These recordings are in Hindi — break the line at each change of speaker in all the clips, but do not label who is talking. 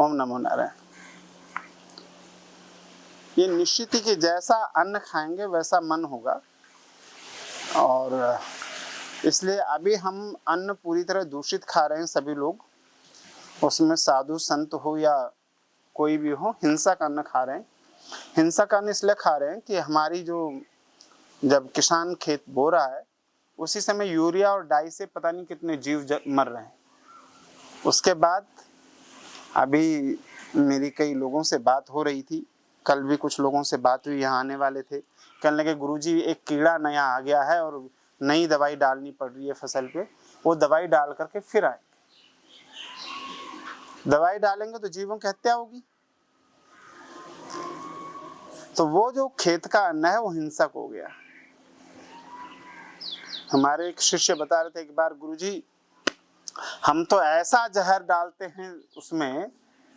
ओम नमो नारायण। ये निश्चित ही कि जैसा अन्न खाएंगे वैसा मन होगा, और इसलिए अभी हम अन्न पूरी तरह दूषित खा रहे हैं सभी लोग, उसमें साधु संत हो या कोई भी हो, हिंसक अन्न खा रहे हैं। हिंसक अन्न इसलिए खा रहे हैं कि हमारी जब किसान खेत बो रहा है उसी समय यूरिया और डाई से पता नहीं कितने जीव मर रहे हैं। उसके बाद अभी मेरी कई लोगों से बात हो रही थी, कल भी कुछ लोगों से बात हुई, यहाँ आने वाले थे, कहने लगे गुरुजी एक कीड़ा नया आ गया है और नई दवाई डालनी पड़ रही है फसल पे, वो दवाई डाल करके फिर आएंगे। दवाई डालेंगे तो जीवों की हत्या होगी। तो वो जो खेत का अन्न है वो हिंसक हो गया। हमारे एक शिष्य बता रहे थे एक बार, गुरुजी हम तो ऐसा जहर डालते हैं उसमें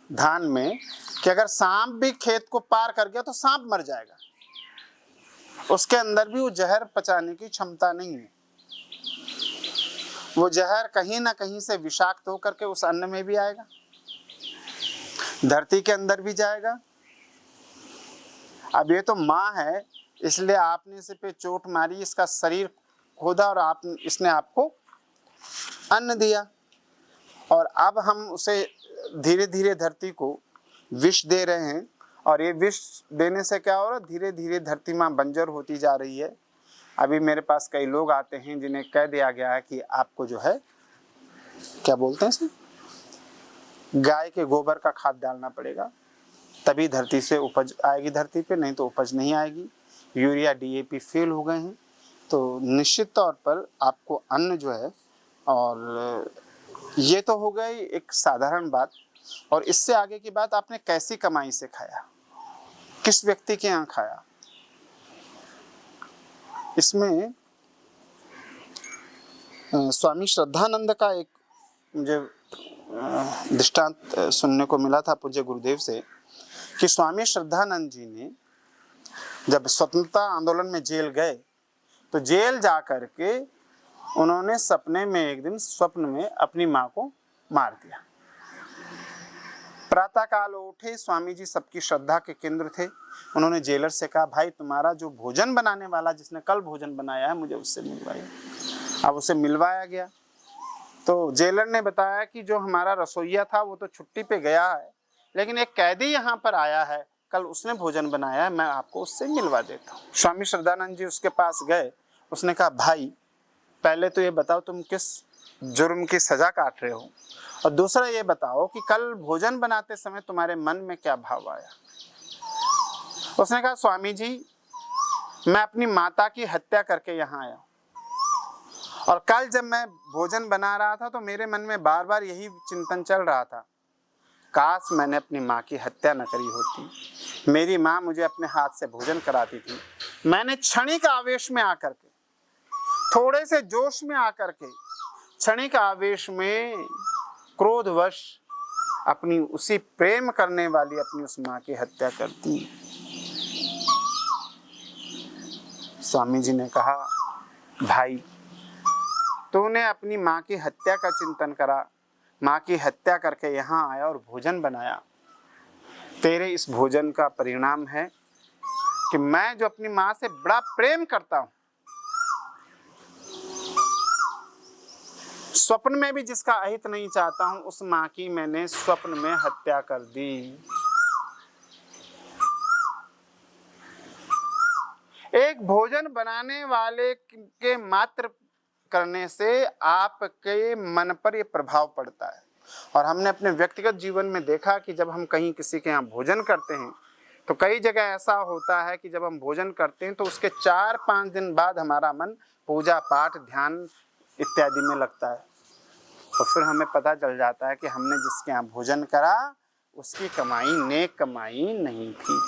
धान में कि अगर सांप भी खेत को पार कर गया तो सांप मर जाएगा, उसके अंदर भी वो जहर पचाने की क्षमता नहीं है। वो जहर कहीं ना कहीं से विषाक्त होकर के उस अन्न में भी आएगा, धरती के अंदर भी जाएगा। अब ये तो माँ है, इसलिए आपने इसे पे चोट मारी, इसका शरीर खोदा और इसने आपको अन्न दिया, और अब हम उसे धीरे धीरे धरती को विष दे रहे हैं। और ये विष देने से क्या हो रहा है, धीरे धीरे धरती माँ बंजर होती जा रही है। अभी मेरे पास कई लोग आते हैं जिन्हें कह दिया गया है कि आपको जो है, क्या बोलते हैं इसे, गाय के गोबर का खाद डालना पड़ेगा, तभी धरती से उपज आएगी धरती पे, नहीं तो उपज नहीं आएगी। यूरिया डीएपी फेल हो गए हैं। तो निश्चित तौर पर आपको अन्न जो है, और ये तो हो गई एक साधारण बात। और इससे आगे की बात, आपने कैसी कमाई से खाया, किस व्यक्ति के यहाँ खाया। इसमें स्वामी श्रद्धानंद का एक मुझे दृष्टांत सुनने को मिला था पूज्य गुरुदेव से, कि स्वामी श्रद्धानंद जी ने जब स्वतंत्रता आंदोलन में जेल गए तो जेल जा करके उन्होंने सपने में, एक दिन स्वप्न में अपनी माँ को मार दिया। प्रातः काल उठे, स्वामी जी सबकी श्रद्धा के केंद्र थे। उन्होंने जेलर से कहा, भाई तुम्हारा जो भोजन बनाने वाला, जिसने कल भोजन बनाया है, मुझे उससे मिलवाइए। अब उसे मिलवाया गया तो जेलर ने बताया कि जो हमारा रसोइया था वो तो छुट्टी पे गया है, लेकिन एक कैदी यहाँ पर आया है, कल उसने भोजन बनाया है, मैं आपको उससे मिलवा देता हूँ। स्वामी श्रद्धानंद जी उसके पास गए। उसने कहा, भाई पहले तो ये बताओ तुम किस जुर्म की सजा काट रहे हो, और दूसरा ये बताओ कि कल भोजन बनाते समय तुम्हारे मन में क्या भाव आया। उसने कहा, स्वामी जी मैं अपनी माता की हत्या करके यहाँ आया, और कल जब मैं भोजन बना रहा था तो मेरे मन में बार बार यही चिंतन चल रहा था, काश मैंने अपनी माँ की हत्या न करी होती। मेरी माँ मुझे अपने हाथ से भोजन कराती थी, मैंने क्षणिक आवेश में आकर के, थोड़े से जोश में आकर के, क्षणिक आवेश में क्रोधवश अपनी उसी प्रेम करने वाली अपनी उस माँ की हत्या कर दी। स्वामी जी ने कहा, भाई तूने अपनी माँ की हत्या का चिंतन करा, माँ की हत्या करके यहाँ आया और भोजन बनाया। तेरे इस भोजन का परिणाम है कि मैं जो अपनी माँ से बड़ा प्रेम करता हूँ, स्वप्न में भी जिसका अहित नहीं चाहता हूँ, उस माँ की मैंने स्वप्न में हत्या कर दी। एक भोजन बनाने वाले के मात्र करने से आपके मन पर यह प्रभाव पड़ता है। और हमने अपने व्यक्तिगत जीवन में देखा कि जब हम कहीं किसी के यहाँ भोजन करते हैं तो कई जगह ऐसा होता है कि जब हम भोजन करते हैं तो उसके 4-5 दिन बाद हमारा मन पूजा पाठ ध्यान इत्यादि में लगता है, और फिर हमें पता चल जाता है कि हमने जिसके यहाँ भोजन करा उसकी कमाई नेक कमाई नहीं थी।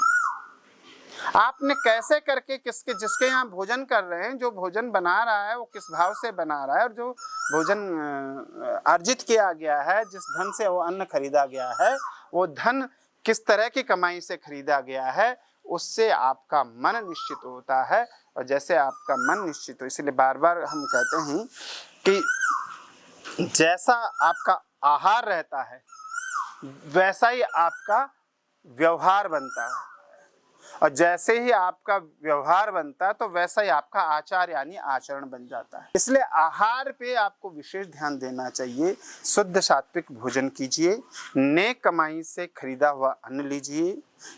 आपने कैसे करके जिसके यहाँ भोजन कर रहे हैं, जो भोजन बना रहा है वो किस भाव से बना रहा है, और जो भोजन अर्जित किया गया है, जिस धन से वो अन्न खरीदा गया है, वो धन किस तरह की कमाई से खरीदा गया है, उससे आपका मन निश्चित होता है। और जैसे आपका मन निश्चित हो, इसलिए बार बार हम कहते हैं कि जैसा आपका आहार रहता है वैसा ही आपका व्यवहार बनता है, और जैसे ही आपका व्यवहार बनता है तो वैसा ही आपका आचार यानी आचरण बन जाता है। इसलिए आहार पे आपको विशेष ध्यान देना चाहिए। शुद्ध सात्विक भोजन कीजिए, नेक कमाई से खरीदा हुआ अन्न लीजिए।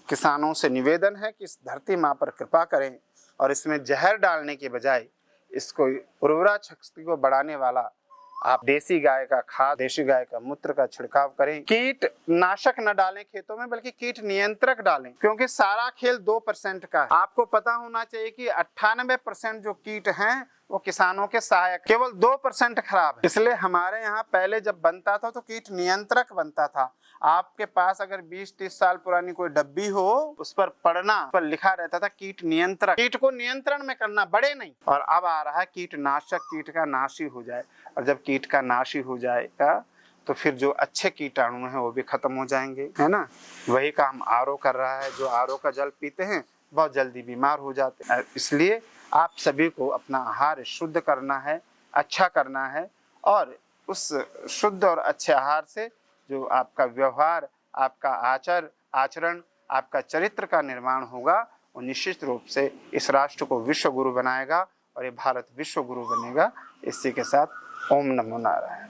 किसानों से निवेदन है कि इस धरती माँ पर कृपा करें और इसमें जहर डालने के बजाय इसको उर्वरा शक्ति को बढ़ाने वाला आप देसी गाय का खाद, देसी गाय का मूत्र का छिड़काव करें। कीट नाशक न डालें खेतों में, बल्कि कीट नियंत्रक डालें, क्योंकि सारा खेल 2% का है। आपको पता होना चाहिए कि 98% जो कीट हैं वो किसानों के सहायक, केवल 2% खराब है। इसलिए हमारे यहाँ पहले जब बनता था तो कीट नियंत्रक बनता था। आपके पास अगर 20-30 साल पुरानी कोई डब्बी हो, उस पर पढ़ना, उस पर लिखा रहता था कीट नियंत्रक, कीट को नियंत्रण में करना, बड़े नहीं। और अब आ रहा है कीटनाशक, कीट का नाशी हो जाए। और जब कीट का नाशी हो जाएगा तो फिर जो अच्छे कीटाणु हैं वो भी खत्म हो जाएंगे, है ना। वही काम आरओ कर रहा है। जो आरओ का जल पीते हैं बहुत जल्दी बीमार हो जाते हैं। इसलिए आप सभी को अपना आहार शुद्ध करना है, अच्छा करना है, और उस शुद्ध और अच्छे आहार से जो आपका व्यवहार, आपका आचरण, आपका चरित्र का निर्माण होगा, वो निश्चित रूप से इस राष्ट्र को विश्व गुरु बनाएगा और ये भारत विश्व गुरु बनेगा। इसी के साथ ओम नमो नारायण।